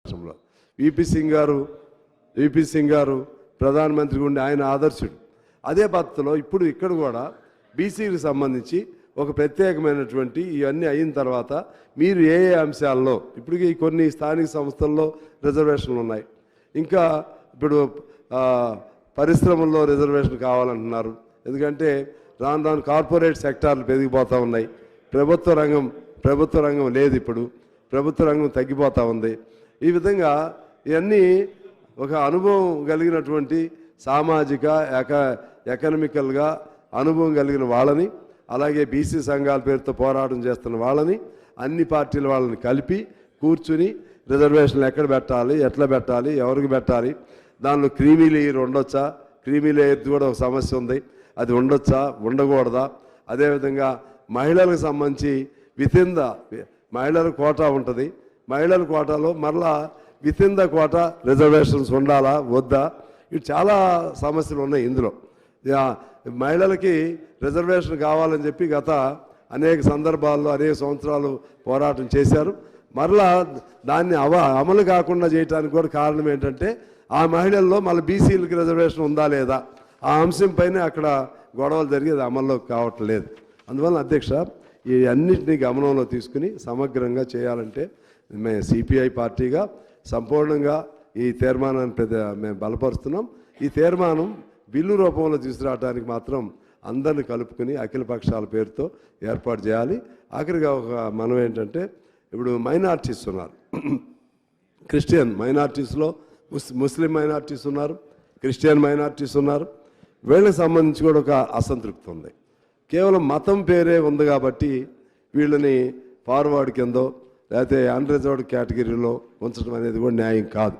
రాష్ట్రంలో విపి సింగ్ గారు ప్రధానమంత్రిగా ఉండి ఆయన ఆదర్శుడు. అదే పద్ధతిలో ఇప్పుడు ఇక్కడ కూడా బీసీకి సంబంధించి ఒక ప్రత్యేకమైనటువంటి ఇవన్నీ అయిన తర్వాత మీరు ఏ ఏ అంశాల్లో ఇప్పటికీ కొన్ని స్థానిక సంస్థల్లో రిజర్వేషన్లు ఉన్నాయి, ఇంకా ఇప్పుడు పరిశ్రమల్లో రిజర్వేషన్ కావాలంటున్నారు. ఎందుకంటే రాను రాను కార్పొరేట్ సెక్టార్లు పెరిగిపోతూ ఉన్నాయి. ప్రభుత్వ రంగం లేదు, ఇప్పుడు ప్రభుత్వ రంగం తగ్గిపోతూ ఉంది. ఈ విధంగా ఇవన్నీ ఒక అనుభవం కలిగినటువంటి సామాజిక ఎకనామికల్గా అనుభవం కలిగిన వాళ్ళని, అలాగే బీసీ సంఘాల పేరుతో పోరాటం చేస్తున్న వాళ్ళని, అన్ని పార్టీల వాళ్ళని కలిపి కూర్చుని రిజర్వేషన్లు ఎక్కడ పెట్టాలి, ఎట్లా పెట్టాలి, ఎవరికి పెట్టాలి, దానిలో క్రీమీ లేయర్ ఉండొచ్చా, క్రీమీ లేయర్ కూడా ఒక సమస్య ఉంది, అది ఉండొచ్చా ఉండకూడదా, అదేవిధంగా మహిళలకు సంబంధించి వితిన్ ద మహిళల కోటా ఉంటుంది, మహిళల కోటాలో మరలా వితిన్ ద కోటా రిజర్వేషన్స్ ఉండాలా వద్దా, ఇవి చాలా సమస్యలు ఉన్నాయి. ఇందులో మహిళలకి రిజర్వేషన్ కావాలని చెప్పి గత అనేక సందర్భాల్లో అనేక సంవత్సరాలు పోరాటం చేశారు. మరలా దాన్ని అమలు కాకుండా చేయడానికి కూడా కారణం ఏంటంటే ఆ మహిళల్లో మళ్ళీ బీసీలకి రిజర్వేషన్ ఉందా లేదా ఆ అంశం పైన అక్కడ గొడవలు జరిగి అది అమల్లో కావట్లేదు. అందువల్ల అధ్యక్ష ఈ అన్నింటినీ గమనంలో తీసుకుని సమగ్రంగా చేయాలంటే మేము సిపిఐ పార్టీగా సంపూర్ణంగా ఈ తీర్మానాన్ని మేము బలపరుస్తున్నాం. ఈ తీర్మానం బిల్లు రూపంలో తీసుకురావడానికి మాత్రం అందరిని కలుపుకొని అఖిల పక్షాల పేరుతో ఏర్పాటు చేయాలి. ఆఖరిగా ఒక మనం ఏంటంటే ఇప్పుడు మైనార్టీస్ ఉన్నారు, క్రిస్టియన్ మైనార్టీస్లో ముస్లిం మైనార్టీస్ ఉన్నారు, క్రిస్టియన్ మైనార్టీస్ ఉన్నారు. వీళ్ళకి సంబంధించి కూడా ఒక అసంతృప్తి ఉంది. కేవలం మతం పేరే ఉంది కాబట్టి వీళ్ళని ఫార్వర్డ్ కిందో లేకపోతే అన్రిజర్వ్డ్ కేటగిరీలో ఉంచడం అనేది కూడా న్యాయం కాదు.